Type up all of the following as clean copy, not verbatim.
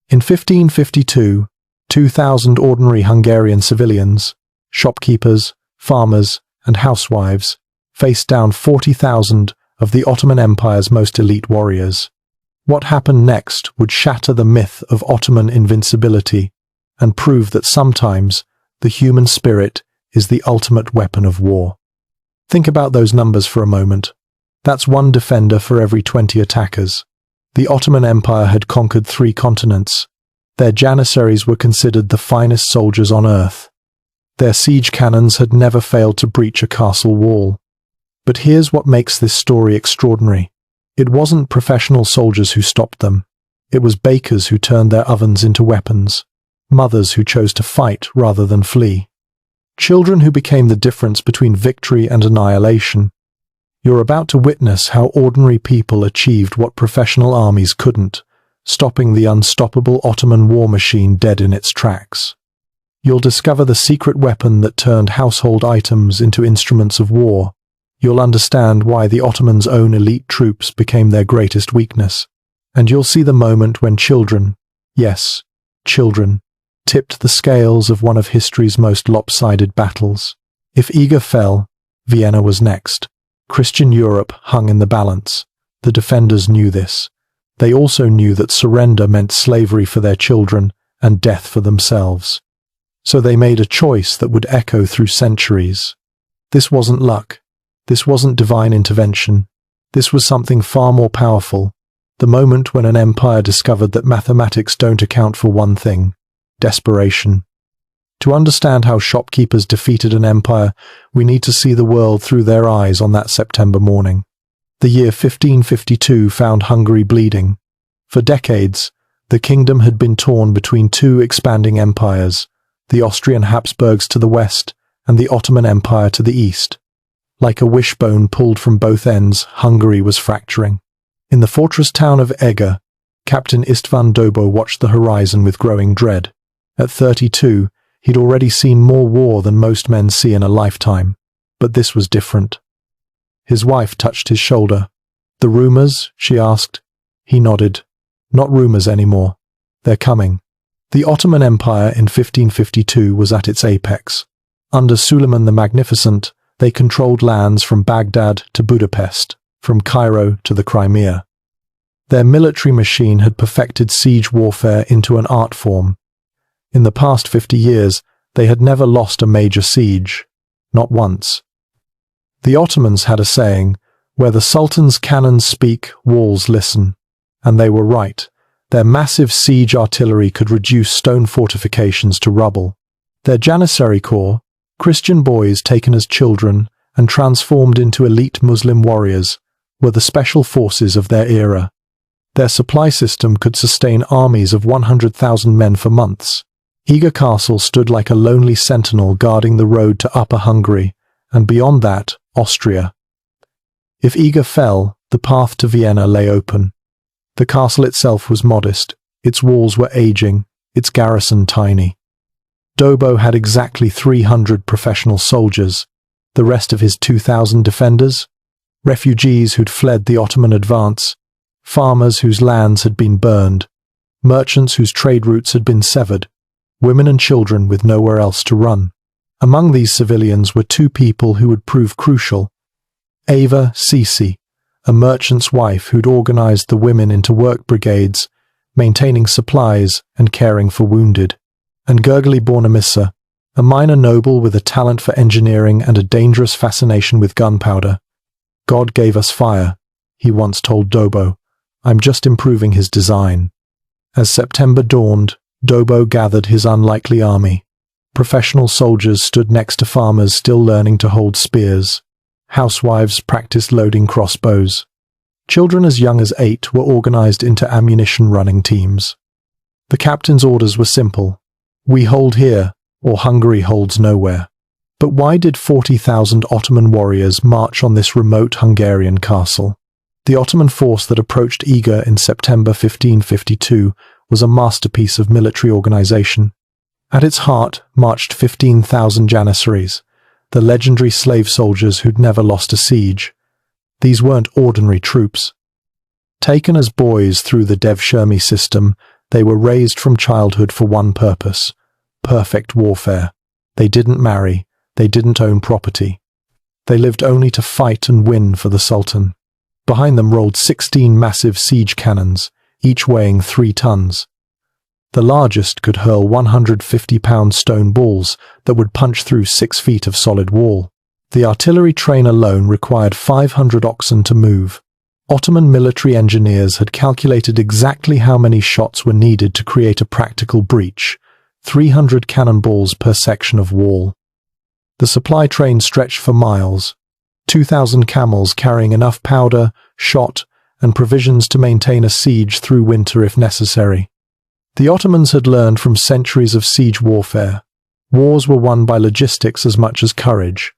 In 1552, 2,000 ordinary Hungarian civilians, shopkeepers, farmers, and housewives faced down 40,000 of the Ottoman Empire's most elite warriors. What happened next would shatter the myth of Ottoman invincibility and prove that sometimes the human spirit is the ultimate weapon of war. Think about those numbers for a moment. That's one defender for every 20 attackers. The Ottoman Empire had conquered 3 continents. Their janissaries were considered the finest soldiers on earth. Their siege cannons had never failed to breach a castle wall. But here's what makes this story extraordinary. It wasn't professional soldiers who stopped them. It was bakers who turned their ovens into weapons, mothers who chose to fight rather than flee, children who became the difference between victory and annihilation. You're about to witness how ordinary people achieved what professional armies couldn't, stopping the unstoppable Ottoman war machine dead in its tracks. You'll discover the secret weapon that turned household items into instruments of war. You'll understand why the Ottomans' own elite troops became their greatest weakness. And you'll see the moment when children, yes, children, tipped the scales of one of history's most lopsided battles. If Eger fell, Vienna was next. Christian Europe hung in the balance. The defenders knew this. They also knew that surrender meant slavery for their children and death for themselves. So they made a choice that would echo through centuries. This wasn't luck. This wasn't divine intervention. This was something far more powerful. The moment when an empire discovered that mathematics don't account for one thing: desperation. To understand how shopkeepers defeated an empire, we need to see the world through their eyes on that September morning. The year 1552 found Hungary bleeding. For decades, the kingdom had been torn between 2 expanding empires, the Austrian Habsburgs to the west and the Ottoman Empire to the east. Like a wishbone pulled from both ends, Hungary was fracturing. In the fortress town of Eger, Captain István Dobo watched the horizon with growing dread. At 32, he'd already seen more war than most men see in a lifetime. But this was different. His wife touched his shoulder. "The rumors?" she asked. He nodded. "Not rumors anymore. They're coming." The Ottoman Empire in 1552 was at its apex. Under Suleiman the Magnificent, they controlled lands from Baghdad to Budapest, from Cairo to the Crimea. Their military machine had perfected siege warfare into an art form. In the past 50 years, they had never lost a major siege. Not once. The Ottomans had a saying, "Where the Sultan's cannons speak, walls listen." And they were right. Their massive siege artillery could reduce stone fortifications to rubble. Their Janissary Corps, Christian boys taken as children and transformed into elite Muslim warriors, were the special forces of their era. Their supply system could sustain armies of 100,000 men for months. Eger Castle stood like a lonely sentinel guarding the road to Upper Hungary, and beyond that, Austria. If Eger fell, the path to Vienna lay open. The castle itself was modest, its walls were aging, its garrison tiny. Dobo had exactly 300 professional soldiers. The rest of his 2,000 defenders? Refugees who'd fled the Ottoman advance, farmers whose lands had been burned, merchants whose trade routes had been severed, women and children with nowhere else to run. Among these civilians were 2 people who would prove crucial. Ava Sisi, a merchant's wife who'd organized the women into work brigades, maintaining supplies and caring for wounded. And Gergely Bornemissa, a minor noble with a talent for engineering and a dangerous fascination with gunpowder. "God gave us fire," he once told Dobo. "I'm just improving his design." As September dawned, Dobo gathered his unlikely army. Professional soldiers stood next to farmers still learning to hold spears. Housewives practiced loading crossbows. Children as young as 8 were organized into ammunition-running teams. The captain's orders were simple. We hold here, or Hungary holds nowhere. But why did 40,000 Ottoman warriors march on this remote Hungarian castle? The Ottoman force that approached Eger in September 1552 was a masterpiece of military organization. At its heart marched 15,000 Janissaries, the legendary slave soldiers who'd never lost a siege. These weren't ordinary troops. Taken as boys through the Devshirme system, They were raised from childhood for one purpose: perfect warfare. They didn't marry, they didn't own property. They lived only to fight and win for the Sultan. Behind them rolled 16 massive siege cannons, each weighing 3 tons. The largest could hurl 150-pound stone balls that would punch through 6 feet of solid wall. The artillery train alone required 500 oxen to move. Ottoman military engineers had calculated exactly how many shots were needed to create a practical breach: 300 cannonballs per section of wall. The supply train stretched for miles, 2,000 camels carrying enough powder, shot, and provisions to maintain a siege through winter if necessary. The Ottomans had learned from centuries of siege warfare. Wars were won by logistics as much as courage.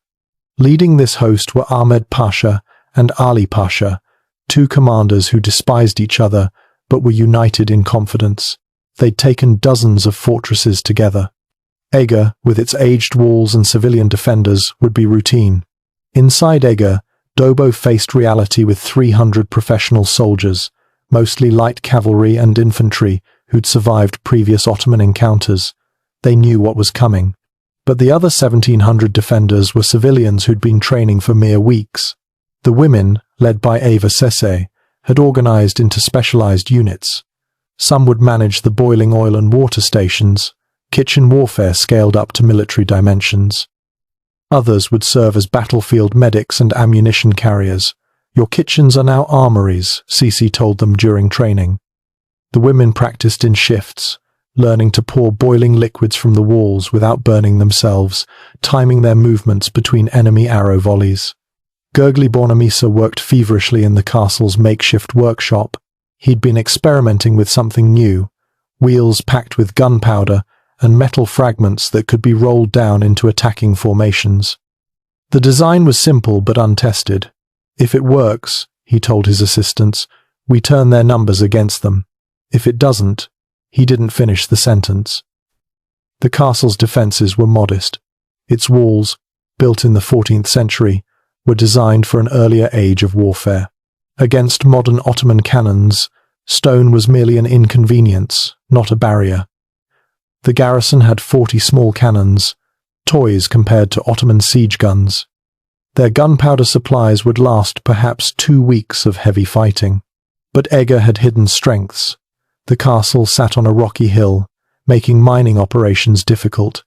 Leading this host were Ahmed Pasha and Ali Pasha, 2 commanders who despised each other but were united in confidence. They'd taken dozens of fortresses together. Eger, with its aged walls and civilian defenders, would be routine. Inside Eger, Dobo faced reality with 300 professional soldiers, mostly light cavalry and infantry who'd survived previous Ottoman encounters. They knew what was coming. But the other 1,700 defenders were civilians who'd been training for mere weeks. The women, led by Eva Sese, had organized into specialized units. Some would manage the boiling oil and water stations, kitchen warfare scaled up to military dimensions. Others would serve as battlefield medics and ammunition carriers. "Your kitchens are now armories," Sisi told them during training. The women practiced in shifts, learning to pour boiling liquids from the walls without burning themselves, timing their movements between enemy arrow volleys. Gurgly Bornamisa worked feverishly in the castle's makeshift workshop. He'd been experimenting with something new: wheels packed with gunpowder and metal fragments that could be rolled down into attacking formations. The design was simple but untested. "If it works," he told his assistants, "we turn their numbers against them. If it doesn't..." He didn't finish the sentence. The castle's defenses were modest. Its walls, built in the 14th century, were designed for an earlier age of warfare. Against modern Ottoman cannons, stone was merely an inconvenience, not a barrier. The garrison had 40 small cannons, toys compared to Ottoman siege guns. Their gunpowder supplies would last perhaps 2 weeks of heavy fighting. But Eger had hidden strengths. The castle sat on a rocky hill, making mining operations difficult.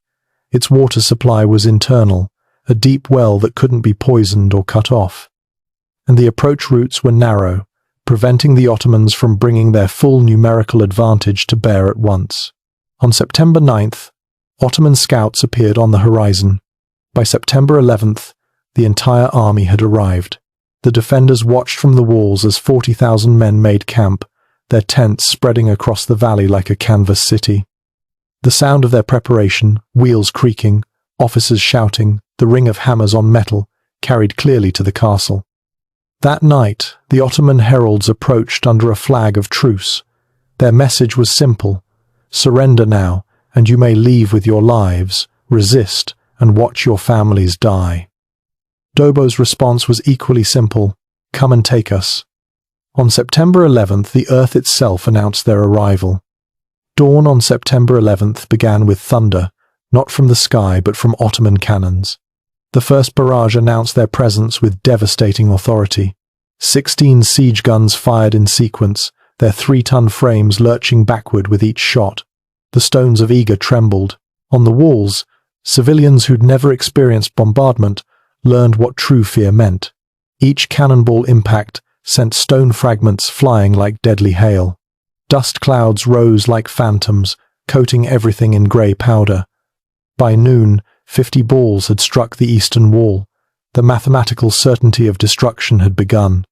Its water supply was internal, a deep well that couldn't be poisoned or cut off. And the approach routes were narrow, preventing the Ottomans from bringing their full numerical advantage to bear at once. On September 9th, Ottoman scouts appeared on the horizon. By September 11th, the entire army had arrived. The defenders watched from the walls as 40,000 men made camp, their tents spreading across the valley like a canvas city. The sound of their preparation, wheels creaking, officers shouting, the ring of hammers on metal, carried clearly to the castle. That night, the Ottoman heralds approached under a flag of truce. Their message was simple: surrender now, and you may leave with your lives, resist, and watch your families die. Dobo's response was equally simple: come and take us. On September 11th, the earth itself announced their arrival. Dawn on September 11th began with thunder, not from the sky but from Ottoman cannons. The first barrage announced their presence with devastating authority. 16 siege guns fired in sequence, their 3-ton frames lurching backward with each shot. The stones of Eger trembled. On the walls, civilians who'd never experienced bombardment learned what true fear meant. Each cannonball impact sent stone fragments flying like deadly hail. Dust clouds rose like phantoms, coating everything in grey powder. By noon, 50 balls had struck the eastern wall. The mathematical certainty of destruction had begun.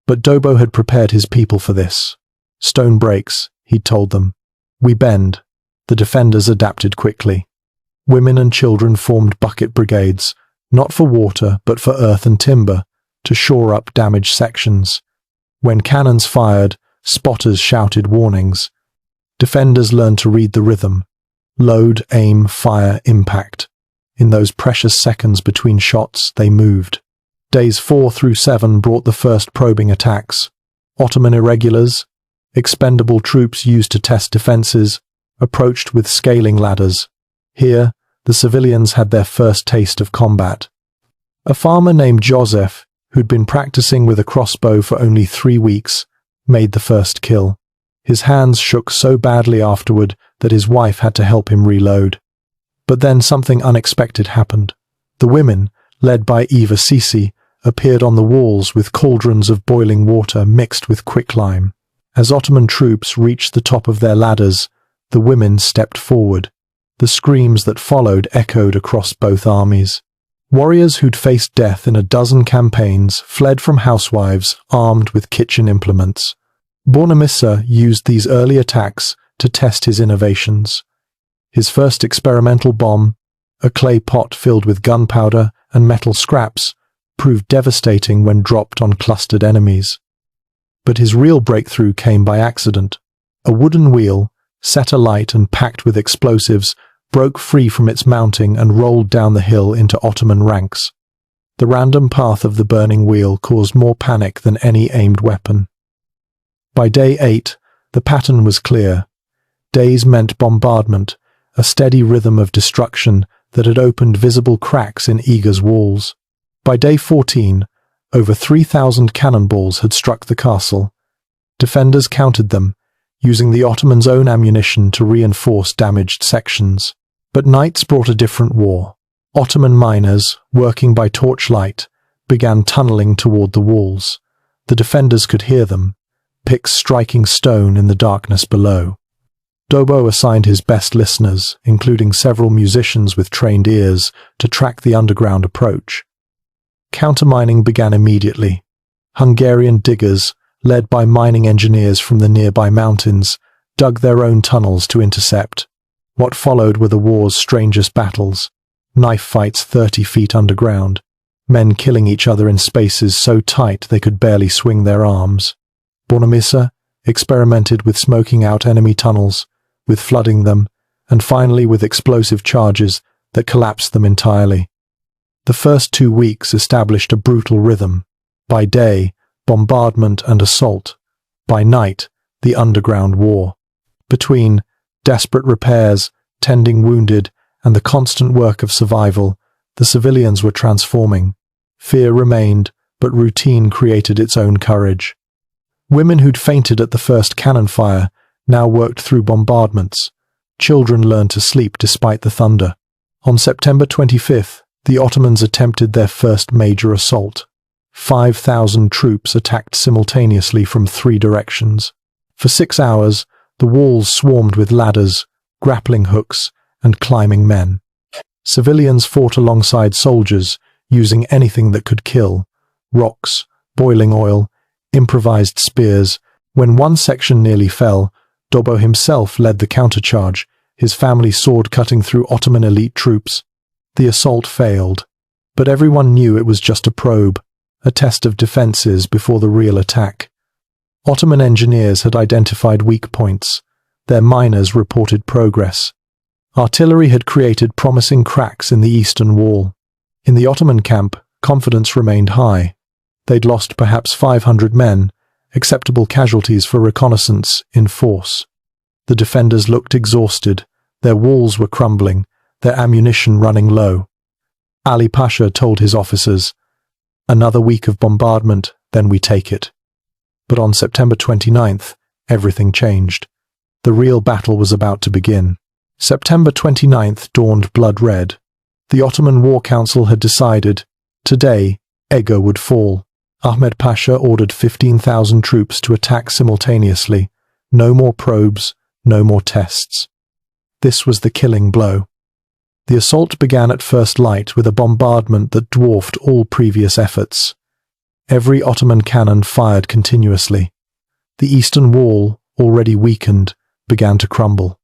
But Dobo had prepared his people for this. "Stone breaks," he'd told them. "We bend." The defenders adapted quickly. Women and children formed bucket brigades, not for water but for earth and timber, to shore up damaged sections. When cannons fired, spotters shouted warnings. Defenders learned to read the rhythm: load, aim, fire, impact. In those precious seconds between shots, they moved. Days 4 through 7 brought the first probing attacks. Ottoman irregulars, expendable troops used to test defenses, approached with scaling ladders. Here, the civilians had their first taste of combat. A farmer named Joseph, who'd been practicing with a crossbow for only 3 weeks, made the first kill. His hands shook so badly afterward that his wife had to help him reload. But then something unexpected happened. The women, led by Eva Sisi, appeared on the walls with cauldrons of boiling water mixed with quicklime. As Ottoman troops reached the top of their ladders, the women stepped forward. The screams that followed echoed across both armies. Warriors who'd faced death in a dozen campaigns fled from housewives armed with kitchen implements. Bornemissza used these early attacks to test his innovations. His first experimental bomb, a clay pot filled with gunpowder and metal scraps, proved devastating when dropped on clustered enemies. But his real breakthrough came by accident. A wooden wheel, set alight and packed with explosives, broke free from its mounting and rolled down the hill into Ottoman ranks. The random path of the burning wheel caused more panic than any aimed weapon. By day 8, the pattern was clear. Days meant bombardment, a steady rhythm of destruction that had opened visible cracks in Eger's walls. By day 14, over 3,000 cannonballs had struck the castle. Defenders counted them, using the Ottomans' own ammunition to reinforce damaged sections. But nights brought a different war. Ottoman miners, working by torchlight, began tunneling toward the walls. The defenders could hear them, picks striking stone in the darkness below. Dobo assigned his best listeners, including several musicians with trained ears, to track the underground approach. Countermining began immediately. Hungarian diggers, led by mining engineers from the nearby mountains, dug their own tunnels to intercept. What followed were the war's strangest battles, knife fights 30 feet underground, men killing each other in spaces so tight they could barely swing their arms. Bornemissza experimented with smoking out enemy tunnels, with flooding them, and finally with explosive charges that collapsed them entirely. The first 2 weeks established a brutal rhythm. By day, bombardment and assault. By night, the underground war. Between desperate repairs, tending wounded, and the constant work of survival, the civilians were transforming. Fear remained, but routine created its own courage. Women who'd fainted at the first cannon fire now worked through bombardments. Children learned to sleep despite the thunder. On September 25th, the Ottomans attempted their first major assault. 5,000 troops attacked simultaneously from 3 directions. For 6 hours, the walls swarmed with ladders, grappling hooks, and climbing men. Civilians fought alongside soldiers, using anything that could kill: rocks, boiling oil, improvised spears. When one section nearly fell, Dobo himself led the countercharge, his family sword cutting through Ottoman elite troops. The assault failed, but everyone knew it was just a probe, a test of defenses before the real attack. Ottoman engineers had identified weak points. Their miners reported progress. Artillery had created promising cracks in the eastern wall. In the Ottoman camp, confidence remained high. They'd lost perhaps 500 men, acceptable casualties for reconnaissance, in force. The defenders looked exhausted. Their walls were crumbling, their ammunition running low. Ali Pasha told his officers, "Another week of bombardment, then we take it." But on September 29th, everything changed. The real battle was about to begin. September 29th dawned blood red. The Ottoman War Council had decided, today, Eger would fall. Ahmed Pasha ordered 15,000 troops to attack simultaneously. No more probes, no more tests. This was the killing blow. The assault began at first light with a bombardment that dwarfed all previous efforts. Every Ottoman cannon fired continuously. The eastern wall, already weakened, began to crumble.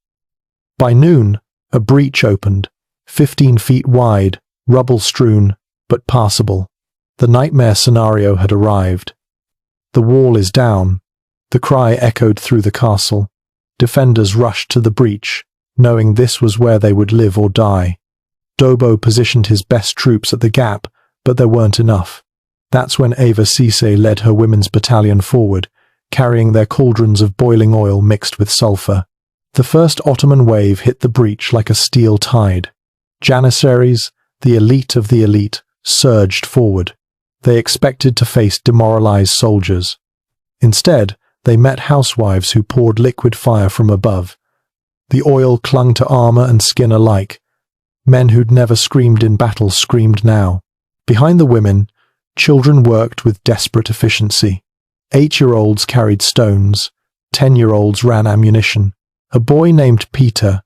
By noon, a breach opened, 15 feet wide, rubble-strewn, but passable. The nightmare scenario had arrived. "The wall is down." The cry echoed through the castle. Defenders rushed to the breach, knowing this was where they would live or die. Dobo positioned his best troops at the gap, but there weren't enough. That's when Eva Sisi led her women's battalion forward, carrying their cauldrons of boiling oil mixed with sulfur. The first Ottoman wave hit the breach like a steel tide. Janissaries, the elite of the elite, surged forward. They expected to face demoralized soldiers. Instead, they met housewives who poured liquid fire from above. The oil clung to armor and skin alike. Men who'd never screamed in battle screamed now. Behind the women, children worked with desperate efficiency. 8-year-olds carried stones. 10-year-olds ran ammunition. A boy named Peter,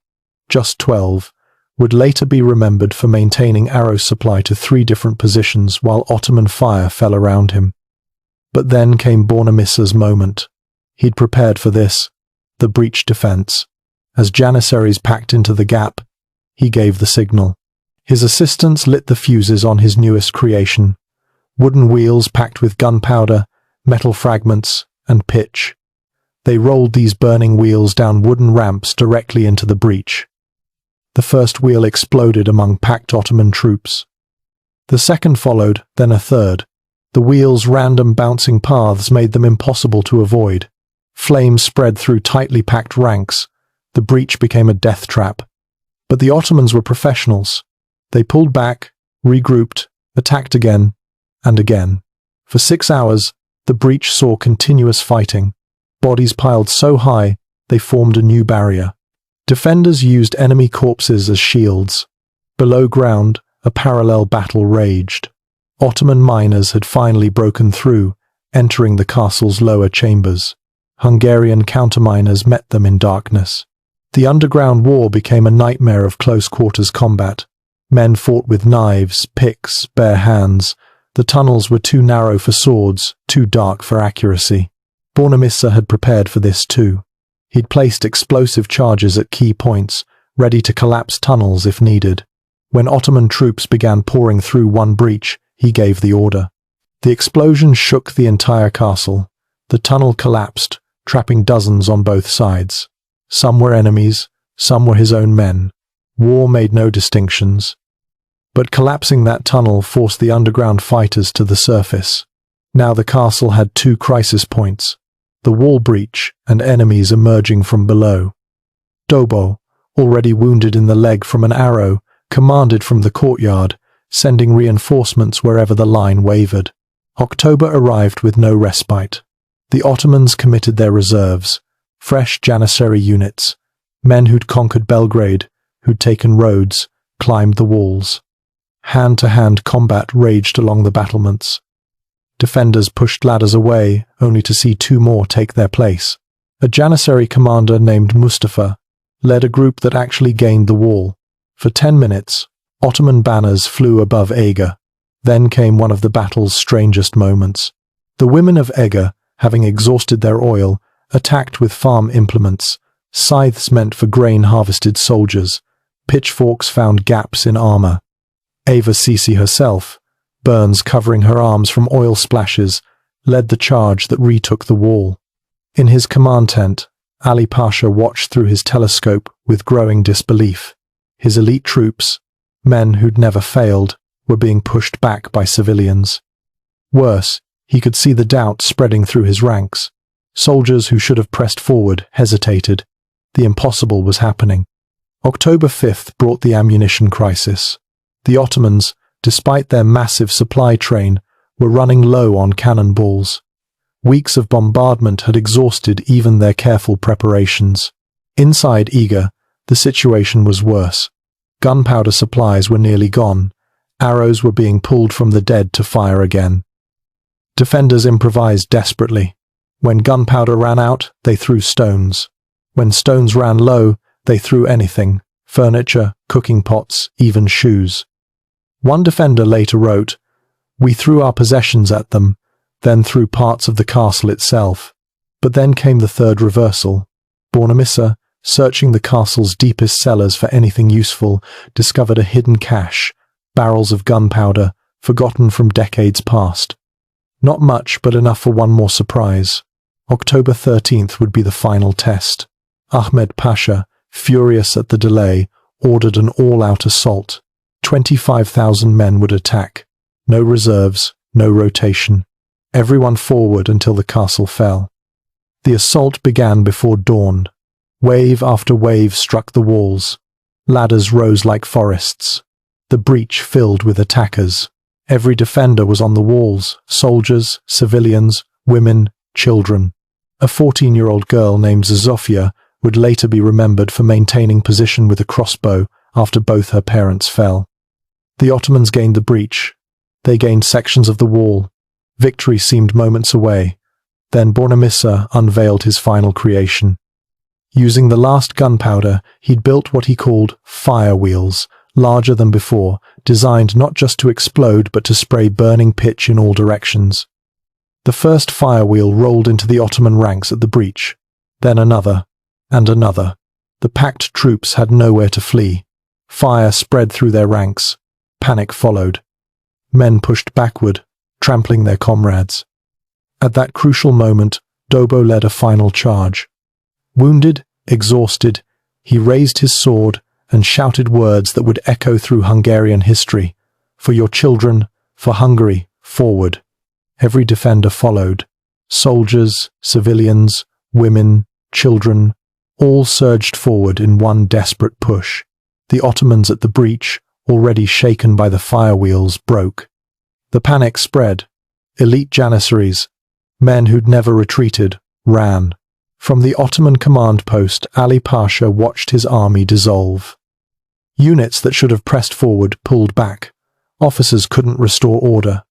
just 12, would later be remembered for maintaining arrow supply to 3 different positions while Ottoman fire fell around him. But then came Bornemisser's moment. He'd prepared for this, the breach defense. As Janissaries packed into the gap, he gave the signal. His assistants lit the fuses on his newest creation, wooden wheels packed with gunpowder, metal fragments, and pitch. They rolled these burning wheels down wooden ramps directly into the breach. The first wheel exploded among packed Ottoman troops. The second followed, then a third. The wheels' random bouncing paths made them impossible to avoid. Flames spread through tightly packed ranks. The breach became a death trap. But the Ottomans were professionals. They pulled back, regrouped, attacked again, and again. For 6 hours, the breach saw continuous fighting. Bodies piled so high, they formed a new barrier. Defenders used enemy corpses as shields. Below ground, a parallel battle raged. Ottoman miners had finally broken through, entering the castle's lower chambers. Hungarian counterminers met them in darkness. The underground war became a nightmare of close-quarters combat. Men fought with knives, picks, bare hands. The tunnels were too narrow for swords, too dark for accuracy. Bornemisser had prepared for this too. He'd placed explosive charges at key points, ready to collapse tunnels if needed. When Ottoman troops began pouring through one breach, he gave the order. The explosion shook the entire castle. The tunnel collapsed, trapping dozens on both sides. Some were enemies, some were his own men. War made no distinctions. But collapsing that tunnel forced the underground fighters to the surface. Now the castle had 2 crisis points: the wall breach and enemies emerging from below. Dobo, already wounded in the leg from an arrow, commanded from the courtyard, sending reinforcements wherever the line wavered. October arrived with no respite. The Ottomans committed their reserves, fresh Janissary units, men who'd conquered Belgrade, who'd taken Rhodes, climbed the walls. Hand-to-hand combat raged along the battlements. Defenders pushed ladders away, only to see 2 more take their place. A Janissary commander named Mustafa led a group that actually gained the wall. For 10 minutes, Ottoman banners flew above Eger. Then came one of the battle's strangest moments. The women of Eger, having exhausted their oil, attacked with farm implements, scythes meant for grain-harvested soldiers, pitchforks found gaps in armor. Ava Sisi herself, burns covering her arms from oil splashes, led the charge that retook the wall. In his command tent, Ali Pasha watched through his telescope with growing disbelief. His elite troops, men who'd never failed, were being pushed back by civilians. Worse, he could see the doubt spreading through his ranks. Soldiers who should have pressed forward hesitated. The impossible was happening. October 5th brought the ammunition crisis. The Ottomans, despite their massive supply train, were running low on cannonballs. Weeks of bombardment had exhausted even their careful preparations. Inside Eger, the situation was worse. Gunpowder supplies were nearly gone. Arrows were being pulled from the dead to fire again. Defenders improvised desperately. When gunpowder ran out, they threw stones. When stones ran low, they threw anything: furniture, cooking pots, even shoes. One defender later wrote, "We threw our possessions at them, then threw parts of the castle itself." But then came the third reversal. Bornemisser, searching the castle's deepest cellars for anything useful, discovered a hidden cache, barrels of gunpowder, forgotten from decades past. Not much, but enough for one more surprise. October 13th would be the final test. Ahmed Pasha, furious at the delay, ordered an all-out assault. 25,000 men would attack. No reserves, no rotation. Everyone forward until the castle fell. The assault began before dawn. Wave after wave struck the walls. Ladders rose like forests. The breach filled with attackers. Every defender was on the walls, soldiers, civilians, women, children. A 14-year-old girl named Zofia would later be remembered for maintaining position with a crossbow after both her parents fell. The Ottomans gained the breach. They gained sections of the wall. Victory seemed moments away. Then Bornemissza unveiled his final creation. Using the last gunpowder, he'd built what he called fire wheels, larger than before, designed not just to explode but to spray burning pitch in all directions. The first fire wheel rolled into the Ottoman ranks at the breach, then another, and another. The packed troops had nowhere to flee. Fire spread through their ranks. Panic followed. Men pushed backward, trampling their comrades. At that crucial moment, Dobo led a final charge. Wounded, exhausted, he raised his sword and shouted words that would echo through Hungarian history. For your children, for Hungary, forward. Every defender followed. Soldiers, civilians, women, children, all surged forward in one desperate push. The Ottomans at the breach, already shaken by the fire wheels, broke. The panic spread. Elite janissaries, men who'd never retreated, ran. From the Ottoman command post, Ali Pasha watched his army dissolve. Units that should have pressed forward pulled back. Officers couldn't restore order.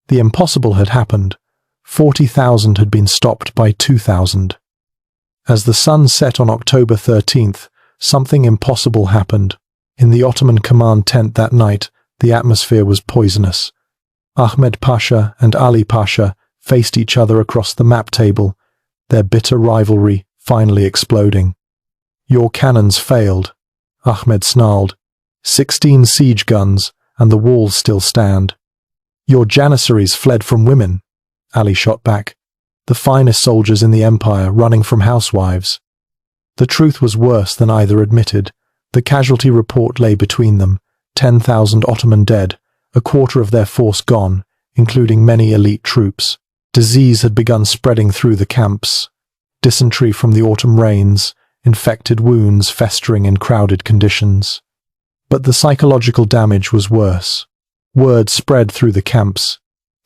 The impossible had happened. 40,000 had been stopped by 2,000. As the sun set on October 13th, something impossible happened. In the Ottoman command tent that night, the atmosphere was poisonous. Ahmed Pasha and Ali Pasha faced each other across the map table, their bitter rivalry finally exploding. Your cannons failed, Ahmed snarled. 16 siege guns, and the walls still stand. Your janissaries fled from women, Ali shot back. The finest soldiers in the empire running from housewives. The truth was worse than either admitted. The casualty report lay between them. 10,000 Ottoman dead, a quarter of their force gone, including many elite troops. Disease had begun spreading through the camps. Dysentery from the autumn rains, infected wounds festering in crowded conditions. But the psychological damage was worse. Word spread through the camps.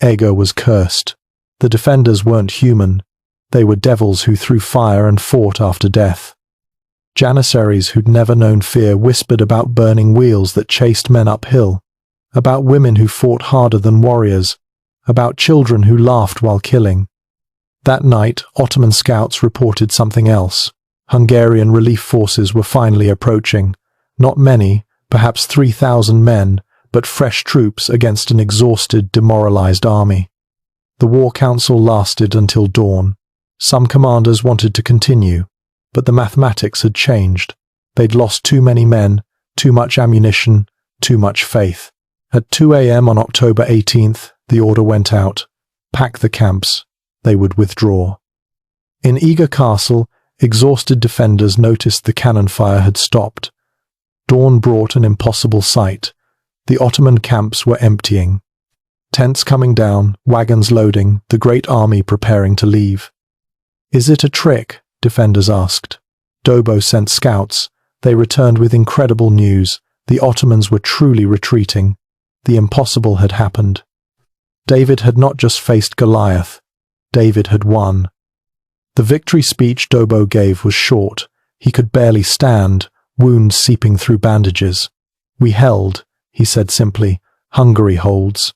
Eger was cursed. The defenders weren't human. They were devils who threw fire and fought after death. Janissaries who'd never known fear whispered about burning wheels that chased men uphill, about women who fought harder than warriors, about children who laughed while killing. That night, Ottoman scouts reported something else. Hungarian relief forces were finally approaching. Not many, perhaps 3,000 men, but fresh troops against an exhausted, demoralized army. The war council lasted until dawn. Some commanders wanted to continue, but the mathematics had changed. They'd lost too many men, too much ammunition, too much faith. At 2 a.m. on October 18th, the order went out. Pack the camps. They would withdraw. In Eger Castle, exhausted defenders noticed the cannon fire had stopped. Dawn brought an impossible sight. The Ottoman camps were emptying. Tents coming down, wagons loading, the great army preparing to leave. Is it a trick? Defenders asked. Dobo sent scouts. They returned with incredible news. The Ottomans were truly retreating. The impossible had happened. David had not just faced Goliath. David had won. The victory speech Dobo gave was short. He could barely stand, wounds seeping through bandages. We held, he said simply. Hungary holds.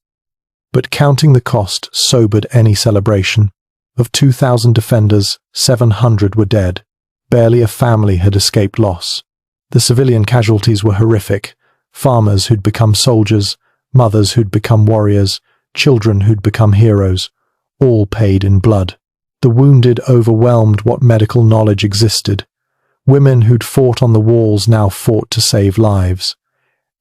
But counting the cost sobered any celebration. Of 2,000 defenders, 700 were dead. Barely a family had escaped loss. The civilian casualties were horrific. Farmers who'd become soldiers, mothers who'd become warriors, children who'd become heroes, all paid in blood. The wounded overwhelmed what medical knowledge existed. Women who'd fought on the walls now fought to save lives.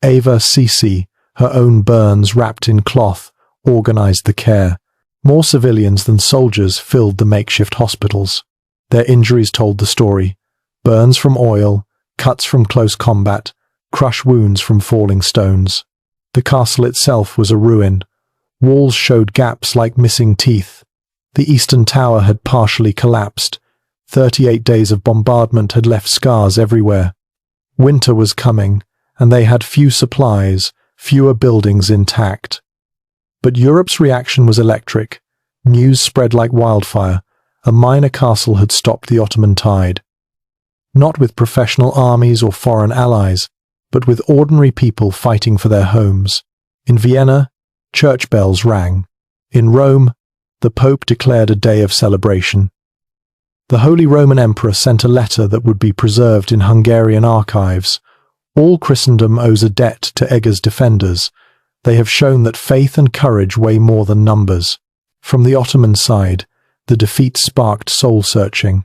Eva Sisi, her own burns wrapped in cloth, organized the care. More civilians than soldiers filled the makeshift hospitals. Their injuries told the story. Burns from oil, cuts from close combat, crush wounds from falling stones. The castle itself was a ruin. Walls showed gaps like missing teeth. The eastern tower had partially collapsed, 38 days of bombardment had left scars everywhere. Winter was coming, and they had few supplies, fewer buildings intact. But Europe's reaction was electric. News spread like wildfire. A minor castle had stopped the Ottoman tide. Not with professional armies or foreign allies, but with ordinary people fighting for their homes. In Vienna, church bells rang. In Rome, the Pope declared a day of celebration. The Holy Roman Emperor sent a letter that would be preserved in Hungarian archives. All Christendom owes a debt to Eger's defenders. They have shown that faith and courage weigh more than numbers. From the Ottoman side, the defeat sparked soul-searching.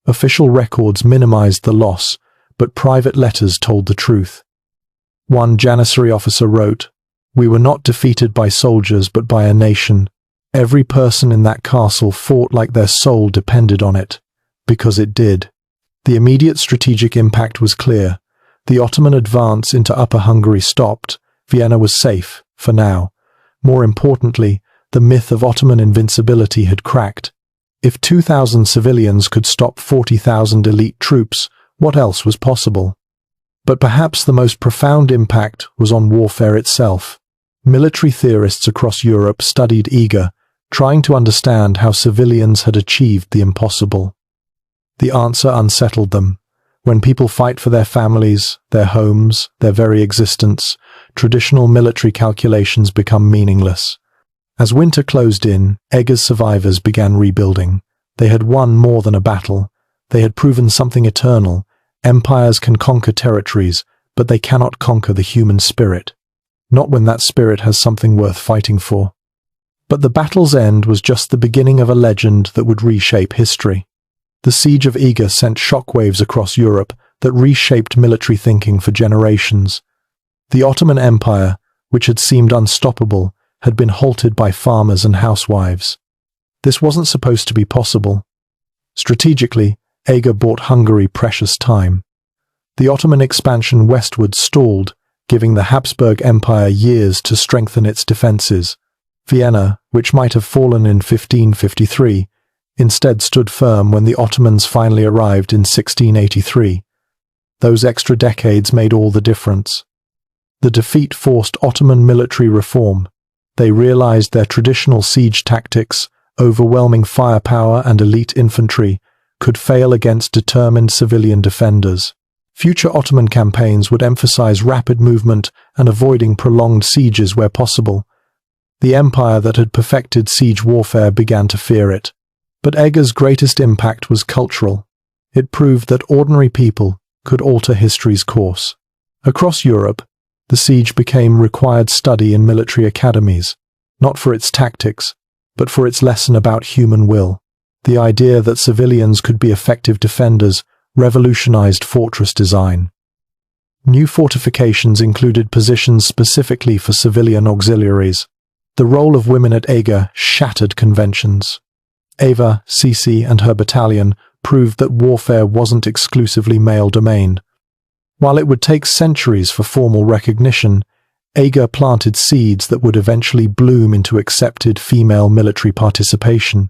Official records minimized the loss, but private letters told the truth. One Janissary officer wrote, "We were not defeated by soldiers but by a nation. Every person in that castle fought like their soul depended on it, because it did." The immediate strategic impact was clear. The Ottoman advance into Upper Hungary stopped. Vienna was safe, for now. More importantly, the myth of Ottoman invincibility had cracked. If 2,000 civilians could stop 40,000 elite troops, what else was possible? But perhaps the most profound impact was on warfare itself. Military theorists across Europe studied Eger, trying to understand how civilians had achieved the impossible. The answer unsettled them. When people fight for their families, their homes, their very existence, traditional military calculations become meaningless. As winter closed in, Eger's survivors began rebuilding. They had won more than a battle. They had proven something eternal. Empires can conquer territories, but they cannot conquer the human spirit. Not when that spirit has something worth fighting for. But the battle's end was just the beginning of a legend that would reshape history. The Siege of Eger sent shockwaves across Europe that reshaped military thinking for generations. The Ottoman Empire, which had seemed unstoppable, had been halted by farmers and housewives. This wasn't supposed to be possible. Strategically, Eger bought Hungary precious time. The Ottoman expansion westward stalled, giving the Habsburg Empire years to strengthen its defences. Vienna, which might have fallen in 1553, instead stood firm when the Ottomans finally arrived in 1683. Those extra decades made all the difference. The defeat forced Ottoman military reform. They realized their traditional siege tactics, overwhelming firepower and elite infantry, could fail against determined civilian defenders. Future Ottoman campaigns would emphasize rapid movement and avoiding prolonged sieges where possible. The empire that had perfected siege warfare began to fear it. But Eger's greatest impact was cultural. It proved that ordinary people could alter history's course. Across Europe, the siege became required study in military academies, not for its tactics, but for its lesson about human will. The idea that civilians could be effective defenders revolutionized fortress design. New fortifications included positions specifically for civilian auxiliaries. The role of women at Eger shattered conventions. Eva, Sisi, and her battalion proved that warfare wasn't exclusively male domain. While it would take centuries for formal recognition, Eger planted seeds that would eventually bloom into accepted female military participation.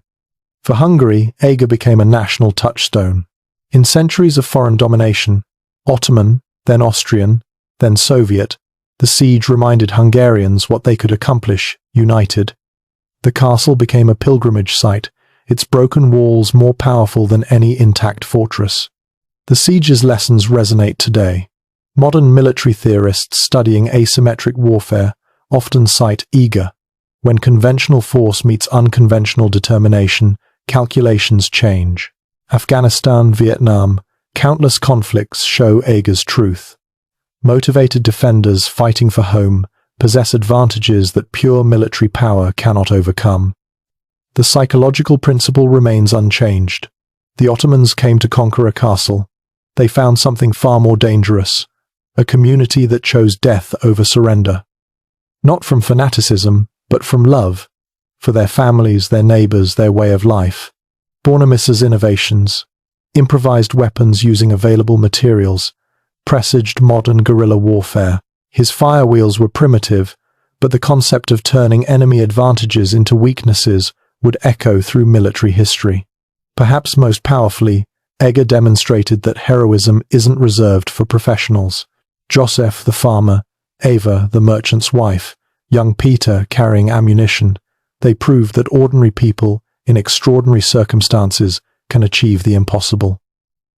For Hungary, Eger became a national touchstone. In centuries of foreign domination, Ottoman, then Austrian, then Soviet, the siege reminded Hungarians what they could accomplish, united. The castle became a pilgrimage site, its broken walls more powerful than any intact fortress. The siege's lessons resonate today. Modern military theorists studying asymmetric warfare often cite Eger. When conventional force meets unconventional determination, calculations change. Afghanistan, Vietnam, countless conflicts show Eger's truth. Motivated defenders fighting for home possess advantages that pure military power cannot overcome. The psychological principle remains unchanged. The Ottomans came to conquer a castle. They found something far more dangerous, a community that chose death over surrender. Not from fanaticism, but from love, for their families, their neighbors, their way of life. Bornemisser's innovations, improvised weapons using available materials, presaged modern guerrilla warfare. His firewheels were primitive, but the concept of turning enemy advantages into weaknesses would echo through military history. Perhaps most powerfully, Eger demonstrated that heroism isn't reserved for professionals. Joseph the farmer, Eva the merchant's wife, young Peter carrying ammunition, they proved that ordinary people in extraordinary circumstances can achieve the impossible.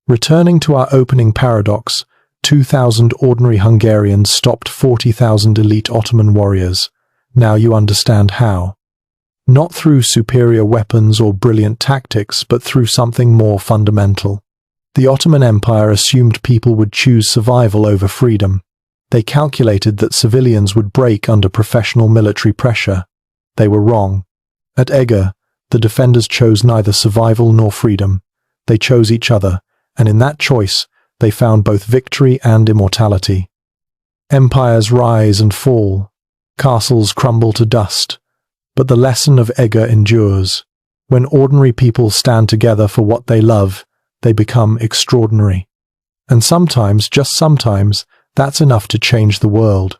Returning to our opening paradox, 2,000 ordinary Hungarians stopped 40,000 elite Ottoman warriors. Now you understand how. Not through superior weapons or brilliant tactics, but through something more fundamental. The Ottoman Empire assumed people would choose survival over freedom. They calculated that civilians would break under professional military pressure. They were wrong. At Eger, the defenders chose neither survival nor freedom. They chose each other, and in that choice, they found both victory and immortality. Empires rise and fall. Castles crumble to dust. But the lesson of Eger endures. When ordinary people stand together for what they love, they become extraordinary. And sometimes, just sometimes, that's enough to change the world.